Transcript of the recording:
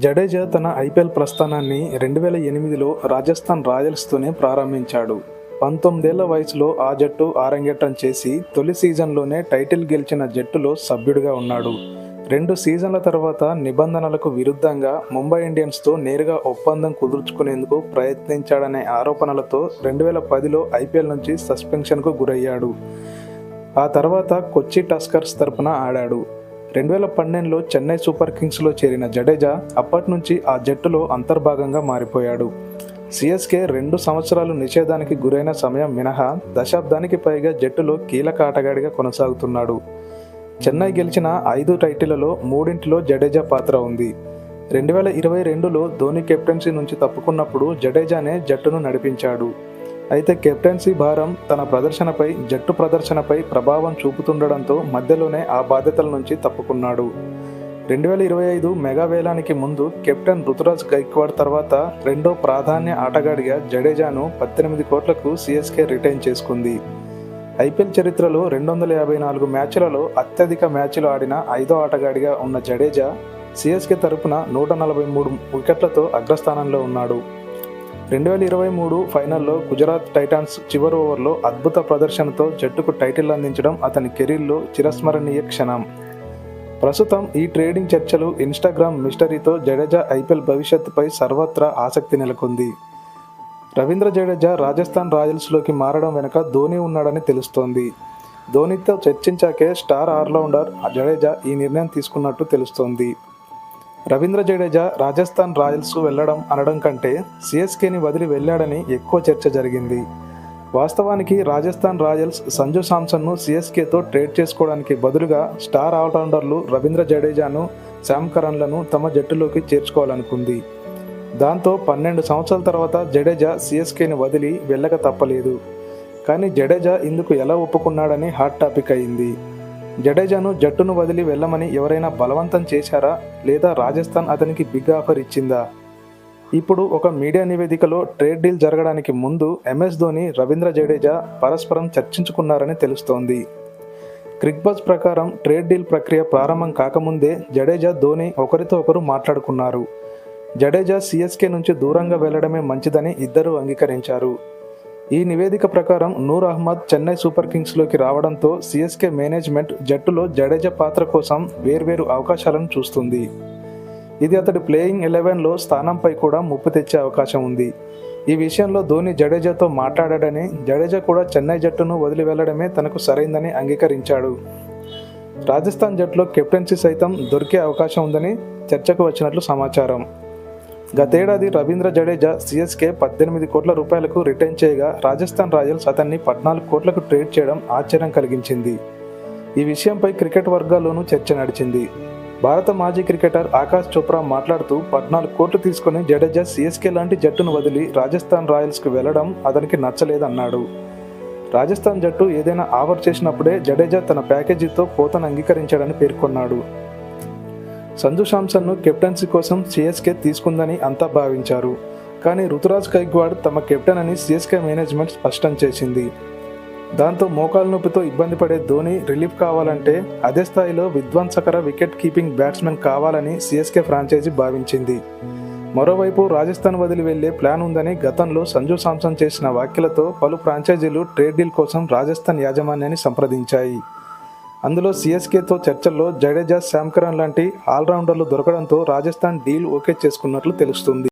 జడేజా తన ఐపీఎల్ ప్రస్థానాన్ని 2008లో రాజస్థాన్ రాయల్స్తోనే ప్రారంభించాడు. 19 ఏళ్ల వయసులో ఆ జట్టు ఆరంగేట్రం చేసి తొలి సీజన్లోనే టైటిల్ గెలిచిన జట్టులో సభ్యుడిగా ఉన్నాడు. 2 సీజన్ల తర్వాత నిబంధనలకు విరుద్ధంగా ముంబై ఇండియన్స్తో నేరుగా ఒప్పందం కుదుర్చుకునేందుకు ప్రయత్నించాడనే ఆరోపణలతో 2010లో ఐపీఎల్ నుంచి సస్పెన్షన్కు గురయ్యాడు. ఆ తర్వాత కొచ్చి టస్కర్స్ తరపున ఆడాడు. 2012లో చెన్నై సూపర్ కింగ్స్లో చేరిన జడేజా అప్పటి నుంచి ఆ జట్టులో అంతర్భాగంగా మారిపోయాడు. సిఎస్కే 2 సంవత్సరాలు నిషేధానికి గురైన సమయం మినహా దశాబ్దానికి పైగా జట్టులో కీలక ఆటగాడిగా కొనసాగుతున్నాడు. చెన్నై గెలిచిన 5 టైటిళ్లలో 3 జడేజా పాత్ర ఉంది. 2022లో ధోని కెప్టెన్సీ నుంచి తప్పుకున్నప్పుడు జడేజానే జట్టును నడిపించాడు. అయితే కెప్టెన్సీ భారం తన ప్రదర్శనపై, జట్టు ప్రదర్శనపై ప్రభావం చూపుతుండడంతో మధ్యలోనే ఆ బాధ్యతల నుంచి తప్పుకున్నాడు. 2025 మెగా వేలానికి ముందు కెప్టెన్ రుతురాజ్ గైక్వాడ్ తర్వాత రెండో ప్రాధాన్య ఆటగాడిగా జడేజాను 18 కోట్లకు సిఎస్కే రిటైన్ చేసుకుంది. ఐపీఎల్ చరిత్రలో 254 మ్యాచ్లలో అత్యధిక మ్యాచ్లు ఆడిన 5వ ఆటగాడిగా ఉన్న జడేజా సిఎస్కే తరపున 143 వికెట్లతో అగ్రస్థానంలో ఉన్నాడు. 2023 ఫైనల్లో గుజరాత్ టైటాన్స్ చివరి ఓవర్లో అద్భుత ప్రదర్శనతో జట్టుకు టైటిల్ అందించడం అతని కెరీర్లో చిరస్మరణీయ క్షణం. ప్రస్తుతం ఈ ట్రేడింగ్ చర్చలు, ఇన్స్టాగ్రామ్ మిస్టరీతో జడేజా ఐపీఎల్ భవిష్యత్తుపై సర్వత్రా ఆసక్తి నెలకొంది. రవీంద్ర జడేజా రాజస్థాన్ రాయల్స్లోకి మారడం వెనుక ధోని ఉన్నాడని తెలుస్తోంది. ధోనితో చర్చించాకే స్టార్ ఆల్రౌండర్ జడేజా ఈ నిర్ణయం తీసుకున్నట్టు తెలుస్తోంది. రవీంద్ర జడేజా రాజస్థాన్ రాయల్స్కు వెళ్లడం అనడం కంటే సిఎస్కేని వదిలి వెళ్లాడని ఎక్కువ చర్చ జరిగింది. వాస్తవానికి రాజస్థాన్ రాయల్స్ సంజు శాంసన్ను సిఎస్కేతో ట్రేడ్ చేసుకోవడానికి బదులుగా స్టార్ ఆల్రౌండర్లు రవీంద్ర జడేజాను, శామ్ కరన్లను తమ జట్టులోకి చేర్చుకోవాలనుకుంది. దాంతో 12 సంవత్సరాల తర్వాత జడేజా సిఎస్కేని వదిలి వెళ్ళక తప్పలేదు. కానీ జడేజా ఇందుకు ఎలా ఒప్పుకున్నాడని హాట్ టాపిక్ అయింది. జడేజాను జట్టును వదిలి వెళ్ళమని ఎవరైనా బలవంతం చేశారా, లేదా రాజస్థాన్ అతనికి బిగ్ ఆఫర్ ఇచ్చిందా? ఇప్పుడు ఒక మీడియా నివేదికలో ట్రేడ్ డీల్ జరగడానికి ముందు ఎంఎస్ ధోని, రవీంద్ర జడేజా పరస్పరం చర్చించుకున్నారని తెలుస్తోంది. క్రిక్బజ్ ప్రకారం ట్రేడ్ డీల్ ప్రక్రియ ప్రారంభం కాకముందే జడేజా, ధోని ఒకరితో ఒకరు మాట్లాడుకున్నారు. జడేజా సిఎస్కే నుంచి దూరంగా వెళ్లడమే మంచిదని ఇద్దరూ అంగీకరించారు. ఈ నివేదిక ప్రకారం నూర్ అహ్మద్ చెన్నై సూపర్ కింగ్స్లోకి రావడంతో సిఎస్కే మేనేజ్మెంట్ జట్టులో జడేజా పాత్ర కోసం వేర్వేరు అవకాశాలను చూస్తుంది. ఇది అతడి ప్లేయింగ్ 11లో స్థానంపై కూడా ముప్పు తెచ్చే అవకాశం ఉంది. ఈ విషయంలో ధోని జడేజాతో మాట్లాడాడని, జడేజా కూడా చెన్నై జట్టును వదిలి వెళ్లడమే తనకు సరైందని అంగీకరించాడు. రాజస్థాన్ జట్టులో కెప్టెన్సీ సైతం దొరికే అవకాశం ఉందని చర్చకు వచ్చినట్లు సమాచారం. గతేడాది రవీంద్ర జడేజా సిఎస్కే 18 కోట్ల రూపాయలకు రిటైన్ చేయగా రాజస్థాన్ రాయల్స్ అతన్ని 14 కోట్లకు ట్రేడ్ చేయడం ఆశ్చర్యం కలిగించింది. ఈ విషయంపై క్రికెట్ వర్గాల్లోనూ చర్చ నడిచింది. భారత మాజీ క్రికెటర్ ఆకాష్ చోప్రా మాట్లాడుతూ 14 కోట్లు తీసుకుని జడేజా సిఎస్కే లాంటి జట్టును వదిలి రాజస్థాన్ రాయల్స్కు వెళ్లడం అతనికి నచ్చలేదన్నాడు. రాజస్థాన్ జట్టు ఏదైనా ఆఫర్ చేసినప్పుడే జడేజా తన ప్యాకేజీతో పోతను అంగీకరించాడని పేర్కొన్నాడు. సంజు శాంసన్ను కెప్టెన్సీ కోసం సిఎస్కే తీసుకుందని అంతా భావించారు. కానీ రుతురాజ్ గైక్వాడ్ తమ కెప్టెన్ అని సిఎస్కే మేనేజ్మెంట్ స్పష్టం చేసింది. దాంతో మోకాలు నొప్పితో ఇబ్బంది పడే ధోని రిలీఫ్ కావాలంటే అదే స్థాయిలో విధ్వంసకర వికెట్ కీపింగ్ బ్యాట్స్మెన్ కావాలని సిఎస్కే ఫ్రాంచైజీ భావించింది. మరోవైపు రాజస్థాన్ వదిలి వెళ్లే ప్లాన్ ఉందని గతంలో సంజు శాంసన్ చేసిన వ్యాఖ్యలతో పలు ఫ్రాంచైజీలు ట్రేడ్ డీల్ కోసం రాజస్థాన్ యాజమాన్యాన్ని సంప్రదించాయి. అందులో సిఎస్కేతో చర్చల్లో జడేజా, శామ్ కరన్ లాంటి ఆల్రౌండర్లు దొరకడంతో రాజస్థాన్ డీల్ ఓకే చేసుకున్నట్లు తెలుస్తుంది.